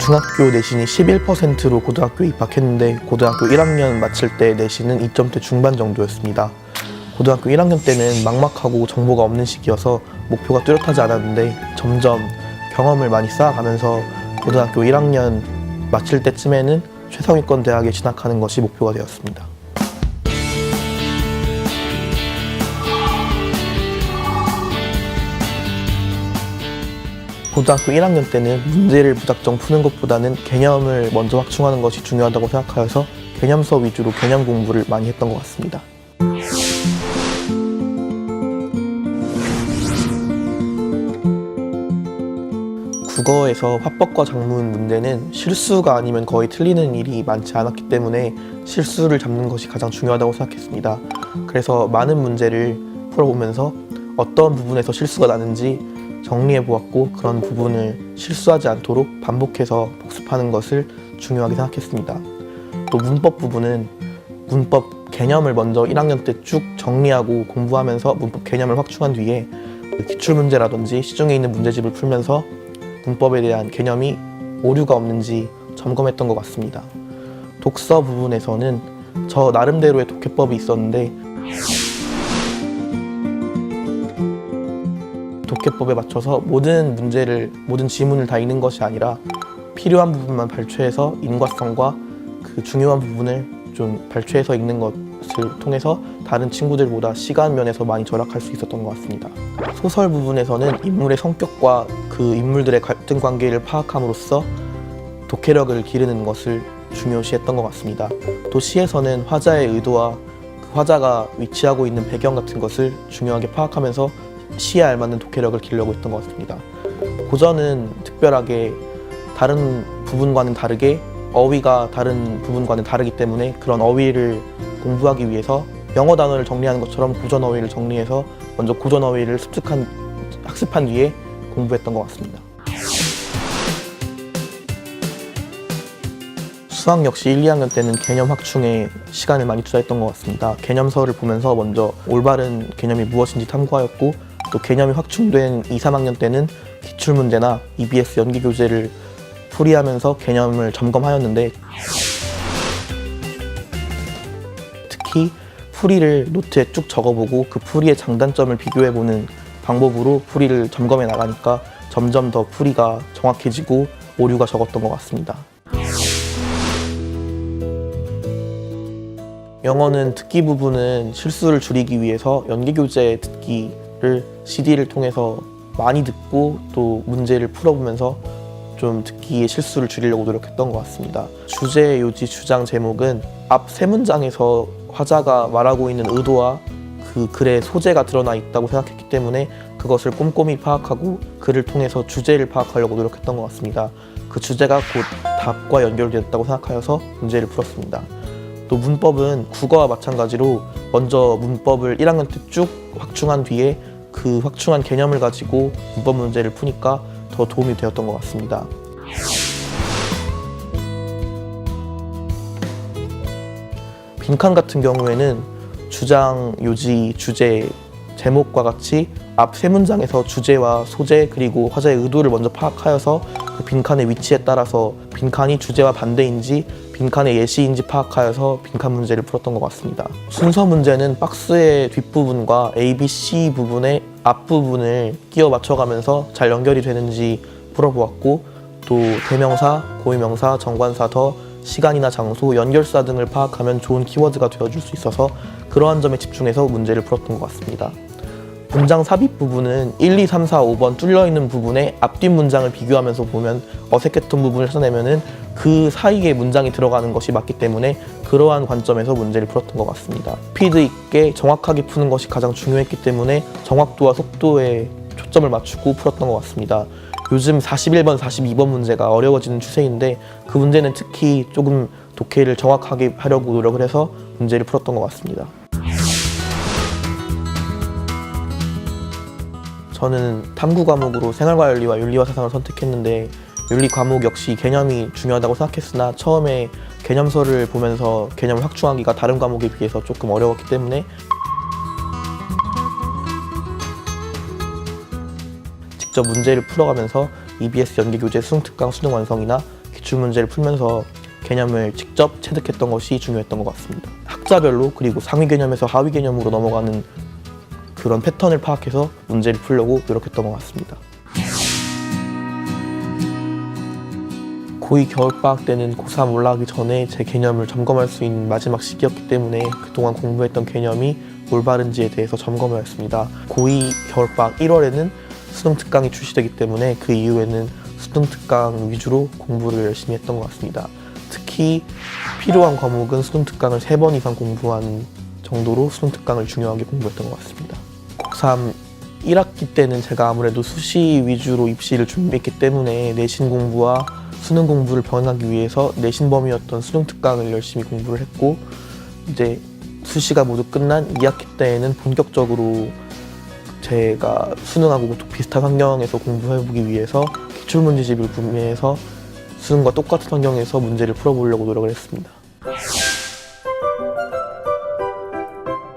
중학교 내신이 11%로 고등학교에 입학했는데 고등학교 1학년 마칠 때 내신은 2점대 중반 정도였습니다. 고등학교 1학년 때는 막막하고 정보가 없는 시기여서 목표가 뚜렷하지 않았는데 점점 경험을 많이 쌓아가면서 고등학교 1학년 마칠 때쯤에는 최상위권 대학에 진학하는 것이 목표가 되었습니다. 고등학교 1학년 때는 문제를 무작정 푸는 것보다는 개념을 먼저 확충하는 것이 중요하다고 생각하여서 개념 수업 위주로 개념 공부를 많이 했던 것 같습니다. 국어에서 화법과 작문 문제는 실수가 아니면 거의 틀리는 일이 많지 않았기 때문에 실수를 잡는 것이 가장 중요하다고 생각했습니다. 그래서 많은 문제를 풀어보면서 어떤 부분에서 실수가 나는지 정리해 보았고 그런 부분을 실수하지 않도록 반복해서 복습하는 것을 중요하게 생각했습니다. 또 문법 부분은 문법 개념을 먼저 1학년 때 쭉 정리하고 공부하면서 문법 개념을 확충한 뒤에 기출문제라든지 시중에 있는 문제집을 풀면서 문법에 대한 개념이 오류가 없는지 점검했던 것 같습니다. 독서 부분에서는 저 나름대로의 독해법이 있었는데 독해법에 맞춰서 모든 지문을 다 읽는 것이 아니라 필요한 부분만 발췌해서 인과성과 그 중요한 부분을 좀 발췌해서 읽는 것을 통해서 다른 친구들보다 시간 면에서 많이 절약할 수 있었던 것 같습니다. 소설 부분에서는 인물의 성격과 그 인물들의 갈등 관계를 파악함으로써 독해력을 기르는 것을 중요시했던 것 같습니다. 또 시에서는 화자의 의도와 그 화자가 위치하고 있는 배경 같은 것을 중요하게 파악하면서 시에 알맞는 독해력을 기르려고 했던 것 같습니다. 고전은 특별하게 다른 부분과는 다르게 어휘가 다른 부분과는 다르기 때문에 그런 어휘를 공부하기 위해서 영어 단어를 정리하는 것처럼 고전 어휘를 정리해서 먼저 고전 어휘를 학습한 뒤에 공부했던 것 같습니다. 수학 역시 1, 2학년 때는 개념 확충에 시간을 많이 투자했던 것 같습니다. 개념서를 보면서 먼저 올바른 개념이 무엇인지 탐구하였고 또 개념이 확충된 2, 3학년 때는 기출문제나 EBS 연기교재를 풀이하면서 개념을 점검하였는데 특히 풀이를 노트에 쭉 적어보고 그 풀이의 장단점을 비교해보는 방법으로 풀이를 점검해 나가니까 점점 더 풀이가 정확해지고 오류가 적었던 것 같습니다. 영어는 듣기 부분은 실수를 줄이기 위해서 연기교재 듣기를 CD를 통해서 많이 듣고 또 문제를 풀어보면서 좀 듣기의 실수를 줄이려고 노력했던 것 같습니다. 주제, 요지, 주장, 제목은 앞 세 문장에서 화자가 말하고 있는 의도와 그 글의 소재가 드러나 있다고 생각했기 때문에 그것을 꼼꼼히 파악하고 글을 통해서 주제를 파악하려고 노력했던 것 같습니다. 그 주제가 곧 답과 연결되었다고 생각하여서 문제를 풀었습니다. 또 문법은 국어와 마찬가지로 먼저 문법을 1학년 때 쭉 확충한 뒤에 그 확충한 개념을 가지고 문법 문제를 푸니까 더 도움이 되었던 것 같습니다. 빈칸 같은 경우에는 주장, 요지, 주제, 제목과 같이 앞 세 문장에서 주제와 소재 그리고 화자의 의도를 먼저 파악하여서 그 빈칸의 위치에 따라서 빈칸이 주제와 반대인지 빈칸의 예시인지 파악하여서 빈칸 문제를 풀었던 것 같습니다. 순서 문제는 박스의 뒷부분과 A, B, C 부분의 앞부분을 끼워 맞춰가면서 잘 연결이 되는지 풀어보았고 또 대명사, 고유명사, 정관사, 더, 시간이나 장소, 연결사 등을 파악하면 좋은 키워드가 되어줄 수 있어서 그러한 점에 집중해서 문제를 풀었던 것 같습니다. 문장 삽입 부분은 1, 2, 3, 4, 5번 뚫려있는 부분에 앞뒷 문장을 비교하면서 보면 어색했던 부분을 찾아내면 그 사이에 문장이 들어가는 것이 맞기 때문에 그러한 관점에서 문제를 풀었던 것 같습니다. 스피드 있게 정확하게 푸는 것이 가장 중요했기 때문에 정확도와 속도에 초점을 맞추고 풀었던 것 같습니다. 요즘 41번, 42번 문제가 어려워지는 추세인데 그 문제는 특히 조금 독해를 정확하게 하려고 노력을 해서 문제를 풀었던 것 같습니다. 저는 탐구 과목으로 생활과윤리와 윤리와 사상을 선택했는데 윤리 과목 역시 개념이 중요하다고 생각했으나 처음에 개념서를 보면서 개념을 확충하기가 다른 과목에 비해서 조금 어려웠기 때문에 직접 문제를 풀어가면서 EBS 연계교재 수능특강 수능 완성이나 기출문제를 풀면서 개념을 직접 체득했던 것이 중요했던 것 같습니다. 학자별로 그리고 상위 개념에서 하위 개념으로 넘어가는 그런 패턴을 파악해서 문제를 풀려고 노력했던 것 같습니다. 고2 겨울방학 때는 고3 올라가기 전에 제 개념을 점검할 수 있는 마지막 시기였기 때문에 그동안 공부했던 개념이 올바른지에 대해서 점검하였습니다. 고2 겨울방학 1월에는 수능 특강이 출시되기 때문에 그 이후에는 수능 특강 위주로 공부를 열심히 했던 것 같습니다. 특히 필요한 과목은 수능 특강을 3번 이상 공부한 정도로 수능 특강을 중요하게 공부했던 것 같습니다. 고3 1학기 때는 제가 아무래도 수시 위주로 입시를 준비했기 때문에 내신 공부와 수능 공부를 병행하기 위해서 내신 범위였던 수능 특강을 열심히 공부를 했고, 이제 수시가 모두 끝난 2학기 때에는 본격적으로 제가 수능하고 비슷한 환경에서 공부해보기 위해서 기출문제집을 구매해서 수능과 똑같은 환경에서 문제를 풀어보려고 노력을 했습니다.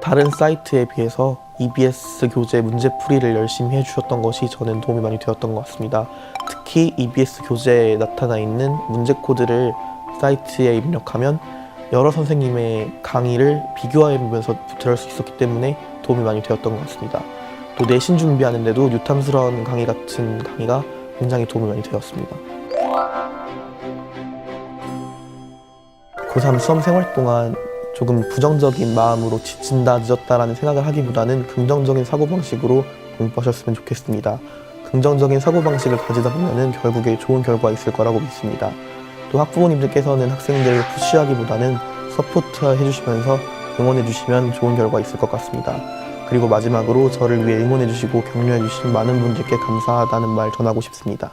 다른 사이트에 비해서 EBS 교재 문제풀이를 열심히 해주셨던 것이 저는 도움이 많이 되었던 것 같습니다. 특히 EBS 교재에 나타나 있는 문제 코드를 사이트에 입력하면 여러 선생님의 강의를 비교해보면서 들을 수 있었기 때문에 도움이 많이 되었던 것 같습니다. 또 내신 준비하는데도 뉴탐스러운 강의 같은 강의가 굉장히 도움이 많이 되었습니다. 고3 수험 생활 동안 조금 부정적인 마음으로 지친다, 늦었다라는 생각을 하기보다는 긍정적인 사고방식으로 공부하셨으면 좋겠습니다. 긍정적인 사고방식을 가지다 보면 결국에 좋은 결과가 있을 거라고 믿습니다. 또 학부모님들께서는 학생들을 푸시하기보다는 서포트 해주시면서 응원해주시면 좋은 결과가 있을 것 같습니다. 그리고 마지막으로 저를 위해 응원해주시고 격려해주신 많은 분들께 감사하다는 말 전하고 싶습니다.